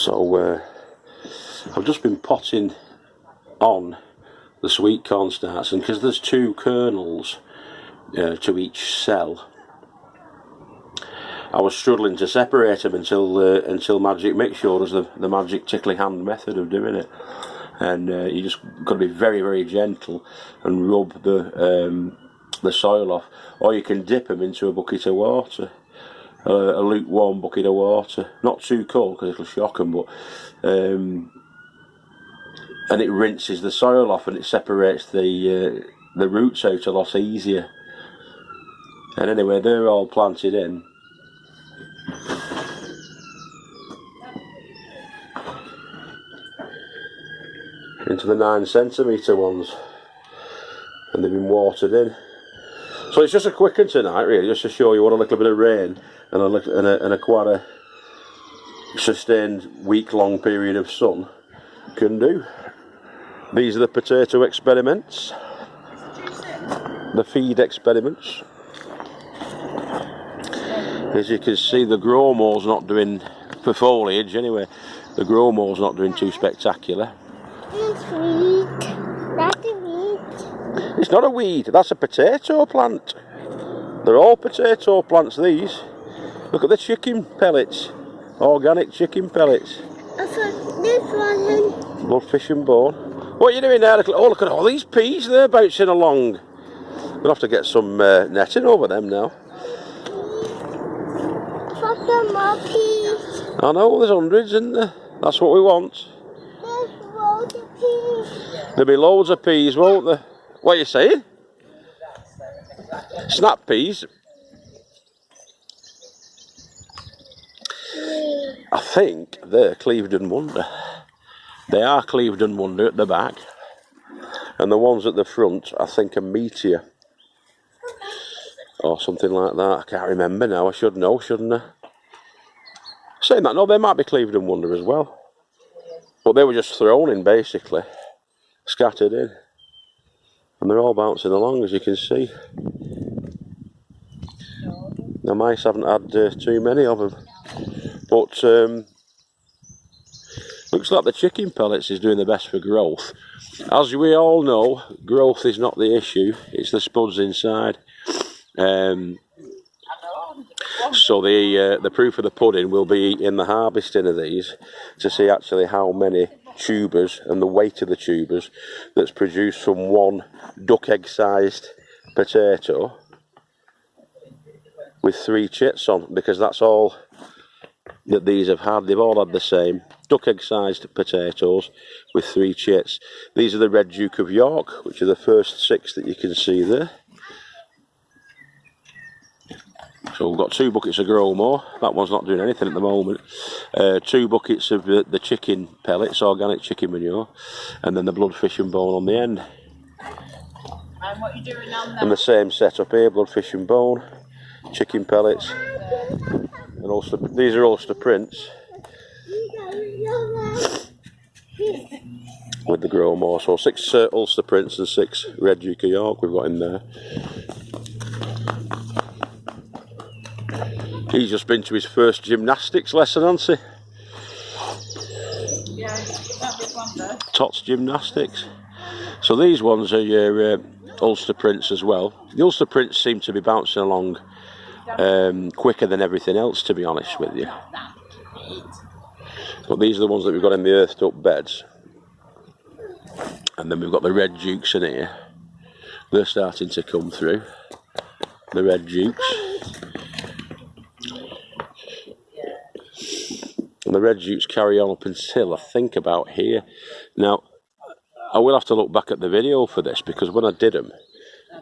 So I've just been potting on the sweet corn starts, and because there's 2 kernels to each cell, I was struggling to separate them until Magic Mix showed us the magic tickly hand method of doing it. And you just got to be very, very gentle and rub the soil off, or you can dip them into a bucket of water, a lukewarm bucket of water, not too cold because it'll shock them, but and it rinses the soil off and it separates the roots out a lot easier. And anyway, they're all planted in. Into the 9cm ones, and they've been watered in. So it's just a quick one tonight, really, just to show you what a little bit of rain and a quite a sustained week-long period of sun can do. These are the potato experiments, the feed experiments. As you can see, the grow more's not doing, for foliage anyway, the grow more's not doing too spectacular. It's weed. That's a weed. It's not a weed, that's a potato plant. They're all potato plants, these. Look at the chicken pellets. Organic chicken pellets. This one. Bloodfish and bone. What are you doing there? Oh, look at all these peas there bouncing along. We'll have to get some netting over them now. Some more peas. I know, there's hundreds, isn't there? That's what we want. There's loads of peas. There'll be loads of peas, won't there? What are you saying? Snap peas? I think they're Clevedon Wonder. They are Clevedon Wonder at the back. And the ones at the front, I think, are Meteor. Or something like that. I can't remember now. I should know, shouldn't I? Saying that, no, they might be Clevedon Wonder as well. But they were just thrown in, basically. Scattered in. And they're all bouncing along, as you can see. The mice haven't had too many of them. But looks like the chicken pellets is doing the best for growth. As we all know, growth is not the issue, it's the spuds inside. So the proof of the pudding will be in the harvesting of these to see actually how many tubers and the weight of the tubers that's produced from one duck egg sized potato with 3 chits on, because that's all that these have had. They've all had the same duck egg sized potatoes with 3 chits. These are the Red Duke of York, which are the first 6 that you can see there. So we've got 2 buckets of grow more. That one's not doing anything at the moment. 2 buckets of the chicken pellets, organic chicken manure, and then the bloodfish and bone on the end. And what are you doing on that? And the same setup here, bloodfish and bone, chicken pellets, and Ulster, these are Ulster prints with the grow more. So 6 Ulster prints and 6 Red Duke of York we've got in there. He's just been to his first gymnastics lesson, hasn't he? Yeah, that big one there. Tots Gymnastics. So these ones are your Ulster prints as well. The Ulster prints seem to be bouncing along quicker than everything else, to be honest with you. But these are the ones that we've got in the earthed up beds. And then we've got the Red Dukes in here. They're starting to come through. The Red Dukes. And the Red Dukes carry on up until, I think, about here. Now, I will have to look back at the video for this, because when I did them,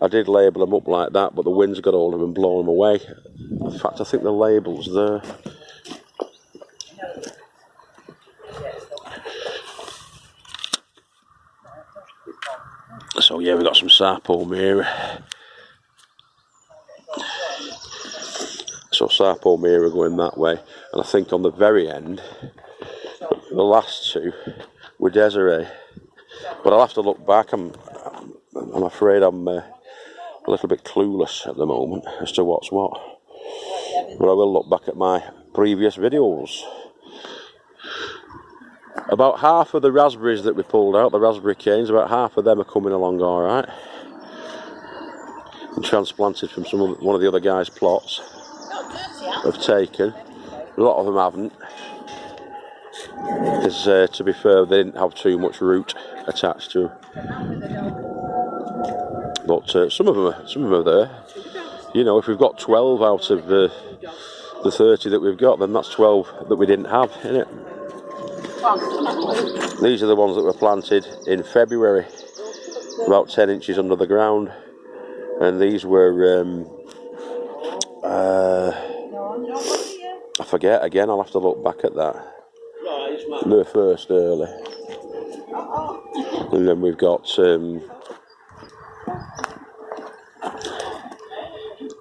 I did label them up like that, but the winds got hold of them and blown them away. In fact, I think the label's there. So yeah, we've got some Sarpomera. So Sarpomera going that way, and I think on the very end, the last 2 were Desiree. But I'll have to look back. I'm afraid I'm a little bit clueless at the moment as to what's what. But I will look back at my previous videos. About half of the raspberries that we pulled out, the raspberry canes, about half of them are coming along all right. And transplanted from one of the other guys' plots. Have taken. A lot of them haven't. Because to be fair, they didn't have too much root attached to them. But some of them are there. You know, if we've got 12 out of the 30 that we've got, then that's 12 that we didn't have, isn't it? These are the ones that were planted in February, about 10 inches under the ground, and these were I forget again. I'll have to look back at that. They were first early, and then we've got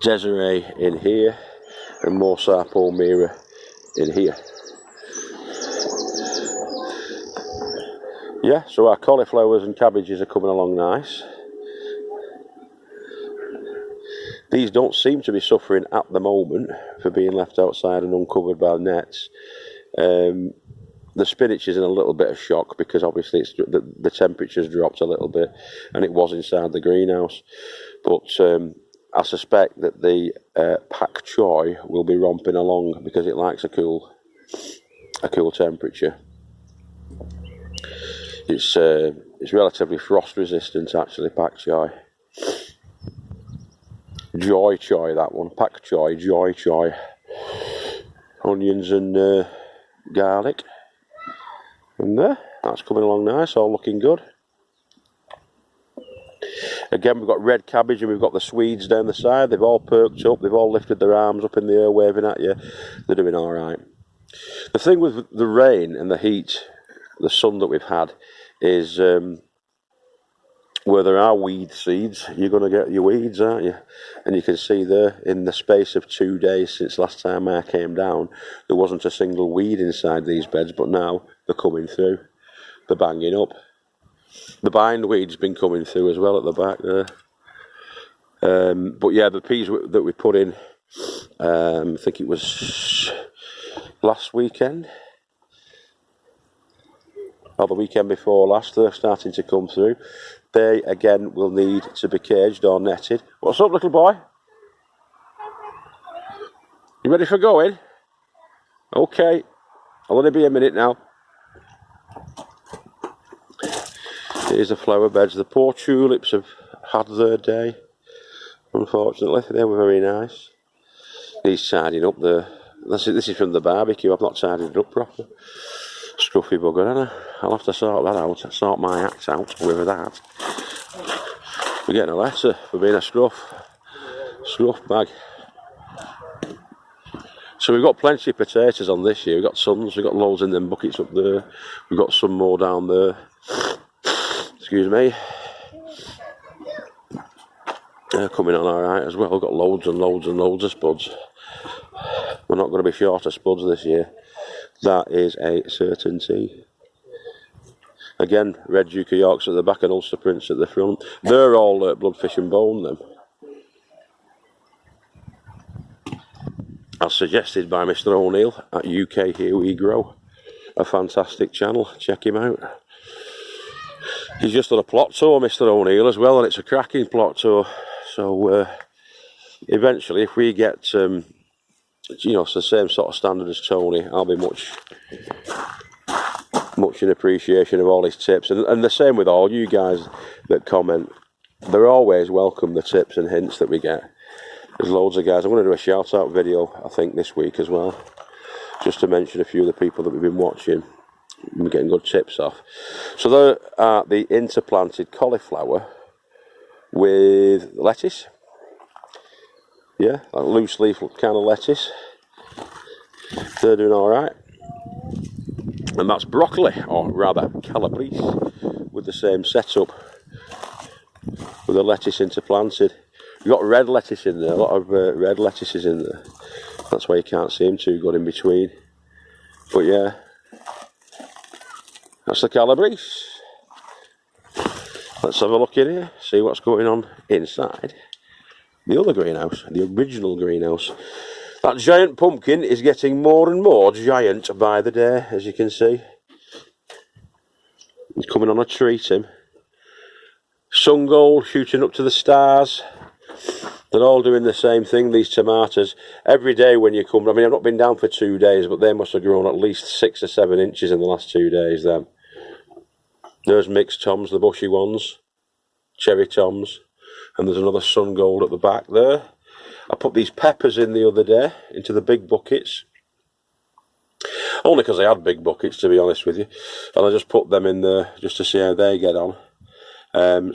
Desiree in here and Morsar Palmyra in here. Yeah, so our cauliflowers and cabbages are coming along nice. These don't seem to be suffering at the moment for being left outside and uncovered by nets. The spinach is in a little bit of shock because obviously the temperature's dropped a little bit and it was inside the greenhouse. But I suspect that the pak choi will be romping along because it likes a cool temperature. It's relatively frost resistant actually, pak choi. Joy choy, that one. Pak choy, joy choy. Onions and garlic. And there, that's coming along nice, all looking good. Again, we've got red cabbage and we've got the Swedes down the side. They've all perked up, they've all lifted their arms up in the air waving at you. They're doing alright. The thing with the rain and the heat, the sun that we've had, is where there are weed seeds, you're going to get your weeds, aren't you? And you can see there, in the space of 2 days since last time I came down, there wasn't a single weed inside these beds, but now they're coming through. They're banging up. The bindweed's been coming through as well at the back there. But yeah, the peas that we put in, I think it was last weekend, or the weekend before last, they're starting to come through. They, again, will need to be caged or netted. What's up, little boy? You ready for going? Okay. I'll only be a minute now. Here's the flower beds. The poor tulips have had their day, unfortunately. They were very nice. He's tidying up there. This is from the barbecue. I've not tidied it up properly. Scruffy bugger, ain't I? I'll have to sort that out. Sort my act out with that. We're getting a letter for being a scruff bag. So we've got plenty of potatoes on this year. We've got tons. We've got loads in them buckets up there. We've got some more down there. Excuse me. They're coming on alright as well. We've got loads and loads and loads of spuds. We're not going to be short of spuds this year. That is a certainty. Again, red Duke of Yorks at the back and Ulster Prince at the front. They're all bloodfish and bone, them. As suggested by Mr. O'Neill at UK Here We Grow. A fantastic channel. Check him out. He's just done a plot tour, Mr. O'Neill, as well, and it's a cracking plot tour. So eventually, if we get you know, it's the same sort of standard as Tony, I'll be much in appreciation of all his tips, and the same with all you guys that comment. They're always welcome, the tips and hints that we get. There's loads of guys. I'm going to do a shout out video I think this week as well, just to mention a few of the people that we've been watching and getting good tips off. So there are the interplanted cauliflower with lettuce. Yeah, like loose leaf kind of lettuce. They're doing alright. And that's broccoli, or rather calabrese, with the same setup, with the lettuce interplanted. We've got red lettuce in there, a lot of red lettuces in there. That's why you can't see them too good in between. But yeah, that's the calabrese. Let's have a look in here, see what's going on inside the other greenhouse, the original greenhouse. That giant pumpkin is getting more and more giant by the day, as you can see. He's coming on a treat, him. Sun gold shooting up to the stars. They're all doing the same thing, these tomatoes. Every day when you come, I mean, I've not been down for 2 days, but they must have grown at least 6 or 7 inches in the last 2 days, then. There's mixed toms, the bushy ones. Cherry toms. And there's another sun gold at the back there. I put these peppers in the other day, into the big buckets. Only because I had big buckets, to be honest with you. And I just put them in there, just to see how they get on.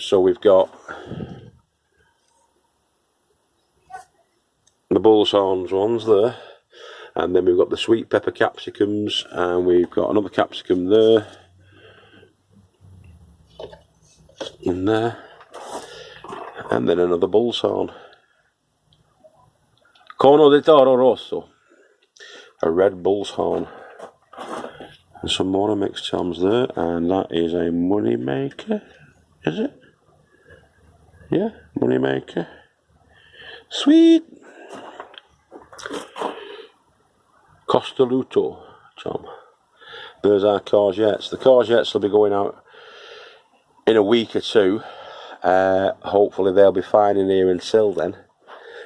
So we've got the bull's horns ones there, and then we've got the sweet pepper capsicums, and we've got another capsicum there, and there, and then another bull's horn. Cono di Toro Rosso, a red bull's horn, and some more mixed toms there, and that is a money maker. Is it? Yeah, money maker. Sweet. Costaluto, Tom. There's our courgettes. The courgettes will be going out in a week or 2. Hopefully they'll be fine in here until then.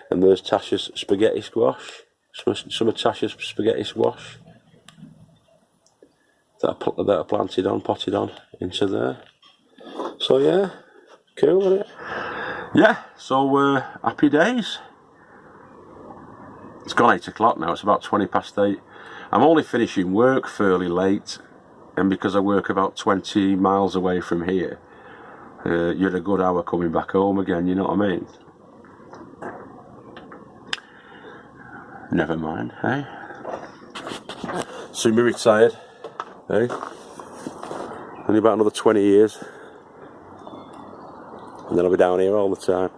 And there's Tasha's spaghetti squash. Some of Tasha's spaghetti squash that are planted on, potted on into there. So yeah, cool, isn't it? Yeah, so happy days. It's gone 8 o'clock now, it's about 20 past 8. I'm only finishing work fairly late, and because I work about 20 miles away from here, you're a good hour coming back home again, you know what I mean? Never mind, hey? Soon be retired, hey? Only about another 20 years. And then I'll be down here all the time.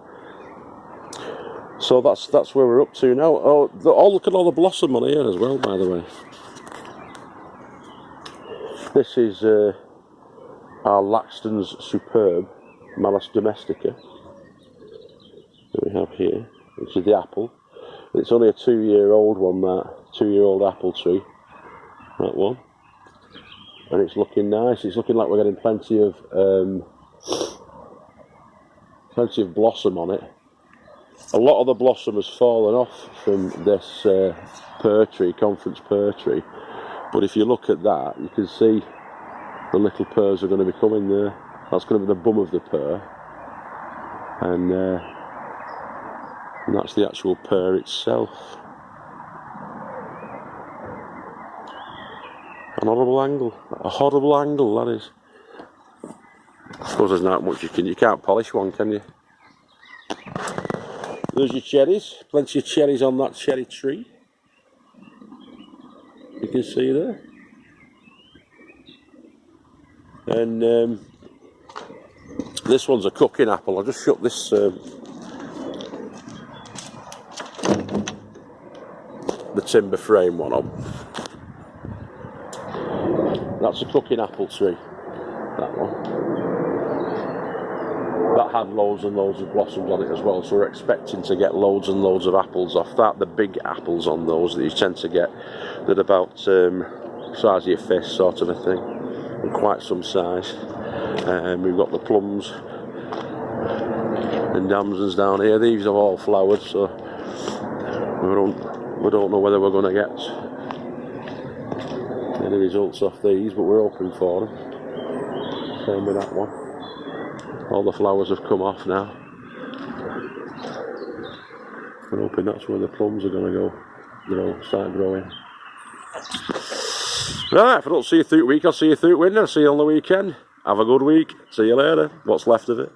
So that's where we're up to now. Oh, look at all the blossom on here as well, by the way. This is our Laxton's Superb Malus Domestica that we have here, which is the apple. It's only a 2-year-old one, that 2-year-old apple tree, that one. And it's looking nice. It's looking like we're getting plenty of blossom on it. A lot of the blossom has fallen off from this pear tree, conference pear tree. But if you look at that, you can see the little pears are going to be coming there. That's going to be the bum of the pear. And that's the actual pear itself. An horrible angle. A horrible angle, that is. I suppose there's not much you can't polish one, can you? There's your cherries, plenty of cherries on that cherry tree. You can see there. And this one's a cooking apple. I'll just shut this the timber frame one up. That's a cooking apple tree, that one. That had loads and loads of blossoms on it as well, so we're expecting to get loads and loads of apples off that. The big apples on those that you tend to get, that about size of your fist sort of a thing, and quite some size. We've got the plums and damsons down here. These have all flowered, so we don't know whether we're going to get any results off these, but we're hoping for them. Same with that one. All the flowers have come off now. We're hoping that's where the plums are going to go, start growing. Right, if I don't see you through the week, I'll see you through the winter. See you on the weekend. Have a good week. See you later. What's left of it.